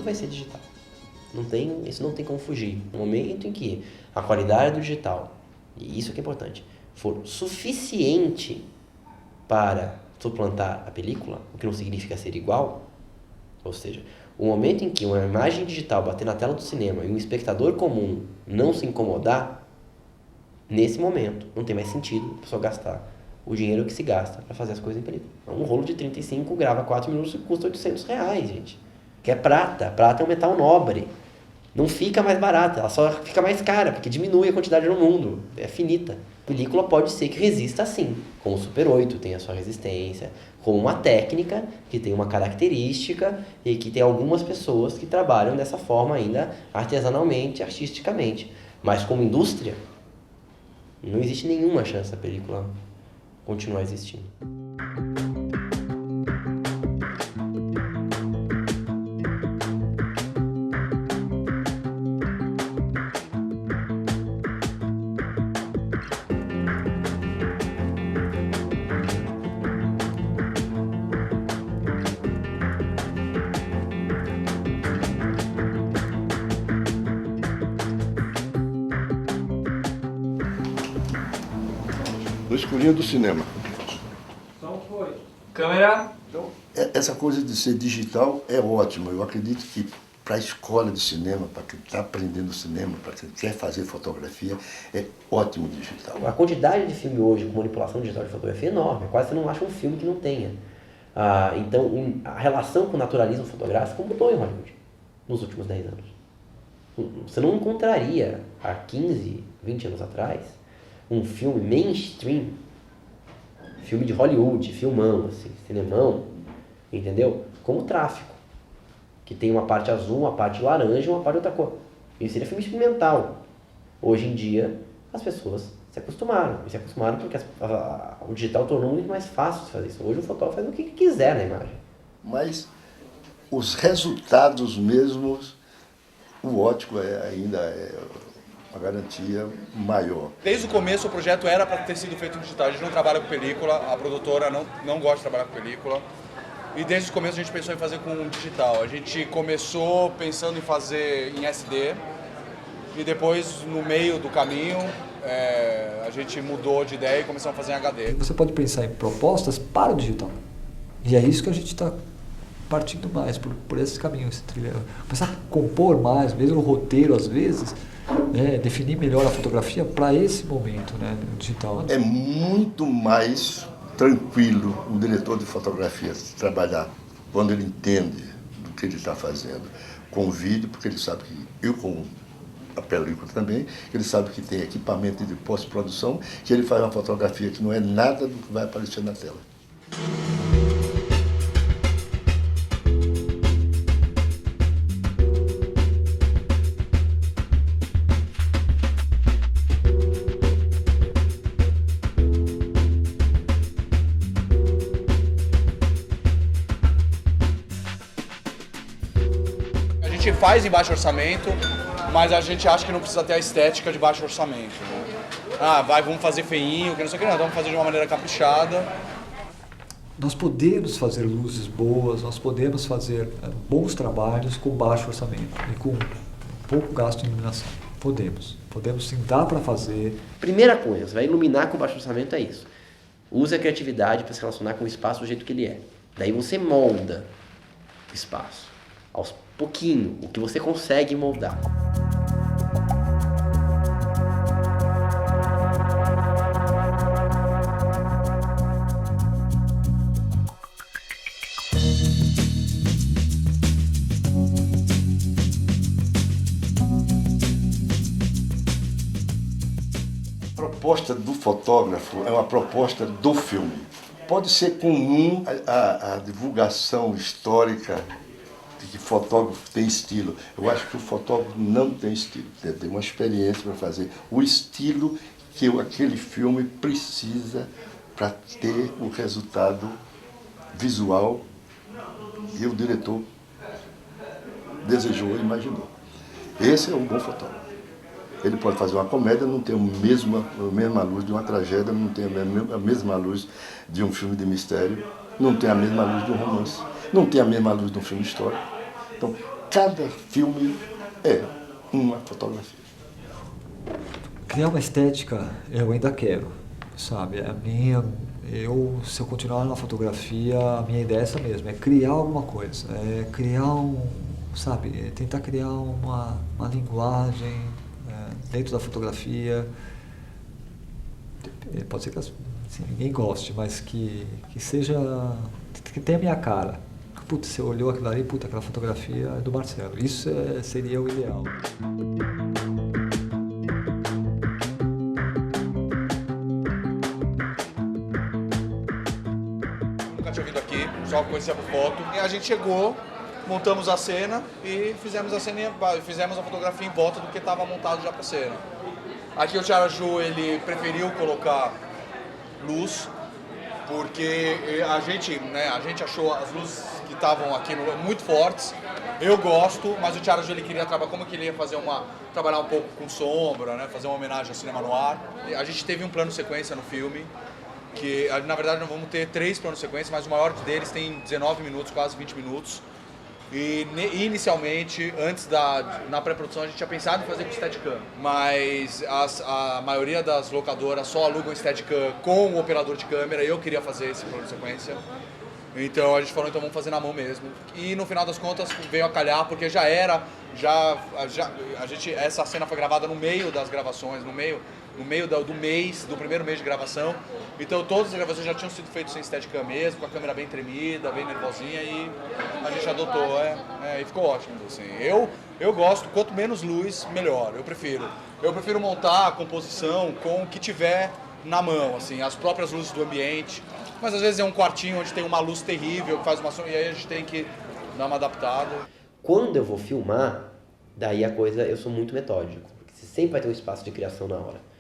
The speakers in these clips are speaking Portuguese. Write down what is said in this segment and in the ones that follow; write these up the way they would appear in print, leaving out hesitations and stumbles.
tudo vai ser digital. Isso não tem como fugir. No momento em que a qualidade do digital, e isso que é importante, for suficiente para suplantar a película, o que não significa ser igual, ou seja, o momento em que uma imagem digital bater na tela do cinema e um espectador comum não se incomodar, nesse momento não tem mais sentido a pessoa gastar o dinheiro que se gasta para fazer as coisas em película. Um rolo de 35 grava 4 minutos e custa R$800, gente. Que é prata. Prata é um metal nobre. Não fica mais barata, ela só fica mais cara, porque diminui a quantidade no mundo. É finita. A película pode ser que resista assim, como o Super 8 tem a sua resistência, como uma técnica que tem uma característica e que tem algumas pessoas que trabalham dessa forma ainda artesanalmente, artisticamente. Mas como indústria, não existe nenhuma chance da película continuar existindo. No escurinho do cinema. Som foi. Câmera. Então, essa coisa de ser digital é ótimo. Eu acredito que para a escola de cinema, para quem está aprendendo cinema, para quem quer fazer fotografia, é ótimo digital. A quantidade de filme hoje com manipulação digital de fotografia é enorme. Quase você não acha um filme que não tenha. Então, a relação com o naturalismo fotográfico mudou em Hollywood nos últimos 10 anos. Você não encontraria, há 15, 20 anos atrás, um filme mainstream, filme de Hollywood, filmão, assim, cinemão, entendeu? Como Tráfico, que tem uma parte azul, uma parte laranja e uma parte outra cor. Isso seria filme experimental. Hoje em dia, as pessoas se acostumaram. E se acostumaram porque o digital tornou muito mais fácil de fazer isso. Hoje o fotógrafo faz o que quiser na imagem. Mas os resultados mesmos, o ótico ainda é uma garantia maior. Desde o começo o projeto era para ter sido feito em digital. A gente não trabalha com película, a produtora não gosta de trabalhar com película. E desde o começo a gente pensou em fazer com digital. A gente começou pensando em fazer em SD e depois, no meio do caminho, a gente mudou de ideia e começamos a fazer em HD. Você pode pensar em propostas para o digital. E é isso que a gente está partindo mais, por esse caminho, esse trilho. Começar a compor mais, mesmo o roteiro às vezes, definir melhor a fotografia para esse momento, né, digital. É muito mais tranquilo um diretor de fotografia trabalhar quando ele entende do que ele está fazendo com o vídeo, porque ele sabe que eu com a película também, ele sabe que tem equipamento de pós-produção, que ele faz uma fotografia que não é nada do que vai aparecer na tela. A gente faz em baixo orçamento, mas a gente acha que não precisa ter a estética de baixo orçamento. Né? Vamos fazer feinho, que não sei o que, não, vamos fazer de uma maneira caprichada. Nós podemos fazer luzes boas, nós podemos fazer bons trabalhos com baixo orçamento e com pouco gasto em iluminação. Podemos sim, dá para fazer. Primeira coisa, você vai iluminar com baixo orçamento, é isso. Use a criatividade para se relacionar com o espaço do jeito que ele é. Daí você molda o espaço, aos pouquinho, o que você consegue moldar. A proposta do fotógrafo é uma proposta do filme. Pode ser comum a divulgação histórica de que fotógrafo tem estilo. Eu acho que o fotógrafo não tem estilo. Tem uma experiência para fazer o estilo que aquele filme precisa para ter o resultado visual que o diretor desejou e imaginou. Esse é um bom fotógrafo. Ele pode fazer uma comédia, não tem a mesma luz de uma tragédia, não tem a mesma luz de um filme de mistério, não tem a mesma luz de um romance, não tem a mesma luz de um filme histórico. Então, cada filme é uma fotografia. Criar uma estética, eu ainda quero, sabe? Se eu continuar na fotografia, a minha ideia é essa mesmo, é criar alguma coisa, é criar tentar criar uma linguagem dentro da fotografia. Pode ser que ninguém goste, mas que seja, que tenha a minha cara. Putz, você olhou aquilo ali, aquela fotografia é do Marcelo. Isso seria o ideal. Nunca tinha vindo aqui, só conhecia por foto. E a gente chegou, montamos a cena e fizemos a fotografia em volta do que estava montado já para a cena. Aqui o Tiaraju, ele preferiu colocar luz, porque a gente achou as luzes que estavam aqui muito fortes. Eu gosto, mas o Tiaraju, ele queria trabalhar um pouco com sombra, né, fazer uma homenagem ao cinema noir. A gente teve um plano sequência no filme, que na verdade nós vamos ter 3 planos sequência, mas o maior deles tem 19 minutos, quase 20 minutos. E inicialmente, na pré-produção, a gente tinha pensado em fazer com Steadicam, mas a maioria das locadoras só alugam Steadicam com o operador de câmera, e eu queria fazer esse plano de sequência. Então a gente falou, então vamos fazer na mão mesmo. E no final das contas veio a calhar, porque essa cena foi gravada no meio das gravações, no meio do primeiro mês de gravação. Então todas as gravações já tinham sido feitas sem Steadicam mesmo, com a câmera bem tremida, bem nervosinha, e a gente adotou, e ficou ótimo. Assim. Eu gosto, quanto menos luz, melhor. Eu prefiro montar a composição com o que tiver na mão, assim, as próprias luzes do ambiente. Mas às vezes é um quartinho onde tem uma luz terrível que faz uma sombra, e aí a gente tem que dar uma adaptada. Quando eu vou filmar, daí eu sou muito metódico, porque você sempre vai ter um espaço de criação na hora.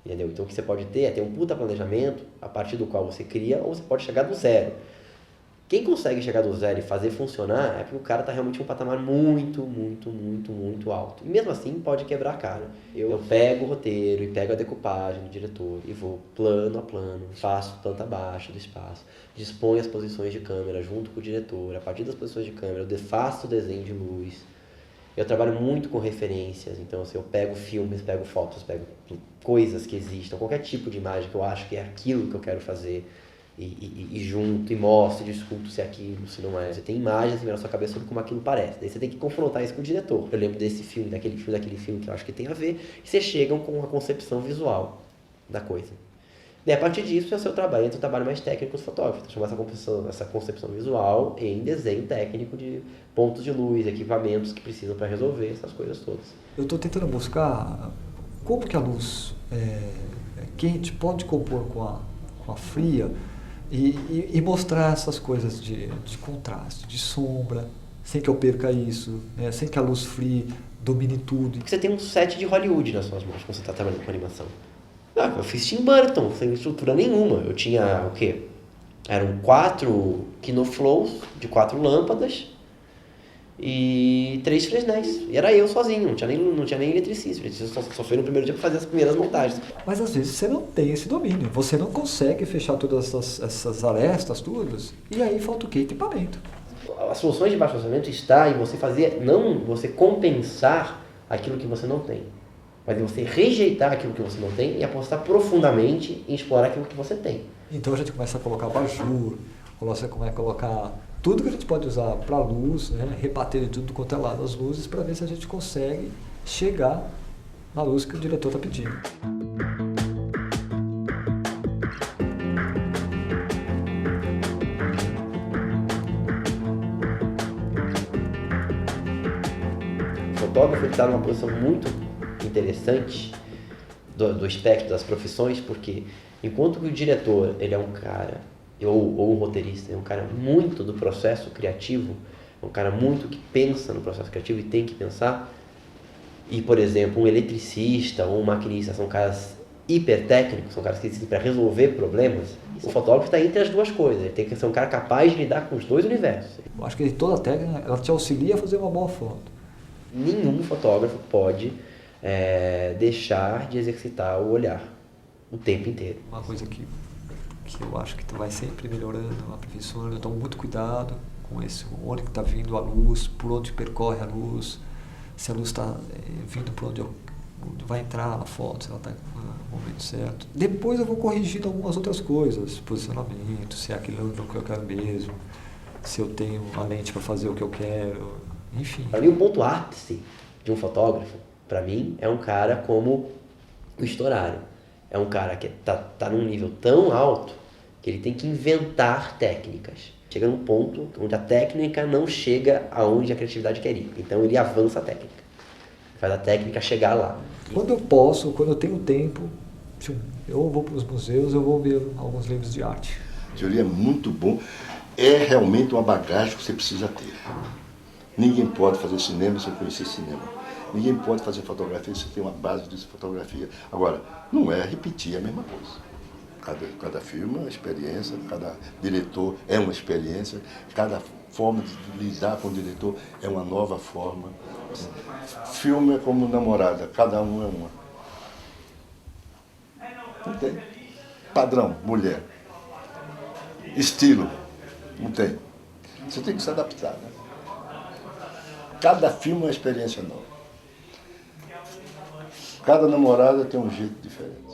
Entendeu? Então o que você pode ter é ter um puta planejamento, a partir do qual você cria, ou você pode chegar do zero. Quem consegue chegar do zero e fazer funcionar é porque o cara tá realmente em um patamar muito, muito, muito, muito alto. E mesmo assim pode quebrar a cara. Eu pego o roteiro e pego a decupagem do diretor e vou plano a plano, faço planta baixa do espaço, disponho as posições de câmera junto com o diretor. A partir das posições de câmera eu faço o desenho de luz. Eu trabalho muito com referências, então assim, eu pego filmes, pego fotos, pego coisas que existam, qualquer tipo de imagem que eu acho que é aquilo que eu quero fazer. E junto, e mostra, e discuto se é aquilo, se não é. Você tem imagens na sua cabeça sobre como aquilo parece. Daí você tem que confrontar isso com o diretor. Eu lembro desse filme, daquele filme que eu acho que tem a ver. E vocês chegam com a concepção visual da coisa. Daí a partir disso é o seu trabalho, entra o trabalho mais técnico dos fotógrafos. Transformar essa concepção visual em desenho técnico de pontos de luz, equipamentos que precisam para resolver essas coisas todas. Eu estou tentando buscar como que a luz quente pode compor com a fria, e mostrar essas coisas de contraste, de sombra, sem que eu perca isso, né? Sem que a luz fria domine tudo. Porque você tem um set de Hollywood nas suas mãos quando você está trabalhando com animação. Eu fiz Tim Burton, sem estrutura nenhuma. Eu tinha o quê? Eram 4 Kinoflows de 4 lâmpadas e 3 Fresnels. E era eu sozinho, não tinha nem eletricista. O eletricista só foi no primeiro dia para fazer as primeiras montagens. Mas às vezes você não tem esse domínio, você não consegue fechar todas essas arestas, todas, e aí falta o quê? Equipamento. As soluções de baixo orçamento está em você fazer, não você compensar aquilo que você não tem, mas você rejeitar aquilo que você não tem e apostar profundamente em explorar aquilo que você tem. Então a gente começa a colocar abajur, você começa a colocar tudo que a gente pode usar para luz, né? Rebater de tudo quanto é lado as luzes para ver se a gente consegue chegar na luz que o diretor está pedindo. O fotógrafo está numa posição muito interessante do espectro das profissões, porque enquanto que o diretor ele é um cara, ou o roteirista é um cara muito do processo criativo, é um cara muito que pensa no processo criativo e tem que pensar, e por exemplo um eletricista ou um maquinista são caras hiper técnicos, são caras que existem para resolver problemas. O fotógrafo está entre as duas coisas, ele tem que ser um cara capaz de lidar com os dois universos. Eu acho que toda a técnica ela te auxilia a fazer uma boa foto. Nenhum fotógrafo pode deixar de exercitar o olhar o tempo inteiro. Uma coisa que eu acho que vai sempre melhorando, aperfeiçoando, eu tomo muito cuidado, com esse, onde está vindo a luz, por onde percorre a luz, se a luz está vindo por onde vai entrar na foto, se ela está no momento certo. Depois eu vou corrigindo algumas outras coisas, posicionamento, se é aquilo que eu quero mesmo, se eu tenho a lente para fazer o que eu quero, enfim. Para mim, o ponto ápice de um fotógrafo, para mim, é um cara como o Storaro. É um cara que tá num nível tão alto que ele tem que inventar técnicas. Chega num ponto onde a técnica não chega aonde a criatividade quer ir. Então ele avança a técnica. Faz a técnica chegar lá. Quando eu posso, quando eu tenho tempo, eu vou para os museus, eu vou ver alguns livros de arte. A teoria é muito bom. É realmente uma bagagem que você precisa ter. Ninguém pode fazer cinema sem conhecer cinema. Ninguém pode fazer fotografia sem ter uma base de fotografia. Agora, não é repetir a mesma coisa. Cada filme é uma experiência, cada diretor é uma experiência, cada forma de lidar com o diretor é uma nova forma. Filme é como namorada, cada um é uma. Não tem. Padrão, mulher. Estilo, não tem. Você tem que se adaptar, né? Cada filme é uma experiência nova. Cada namorada tem um jeito diferente.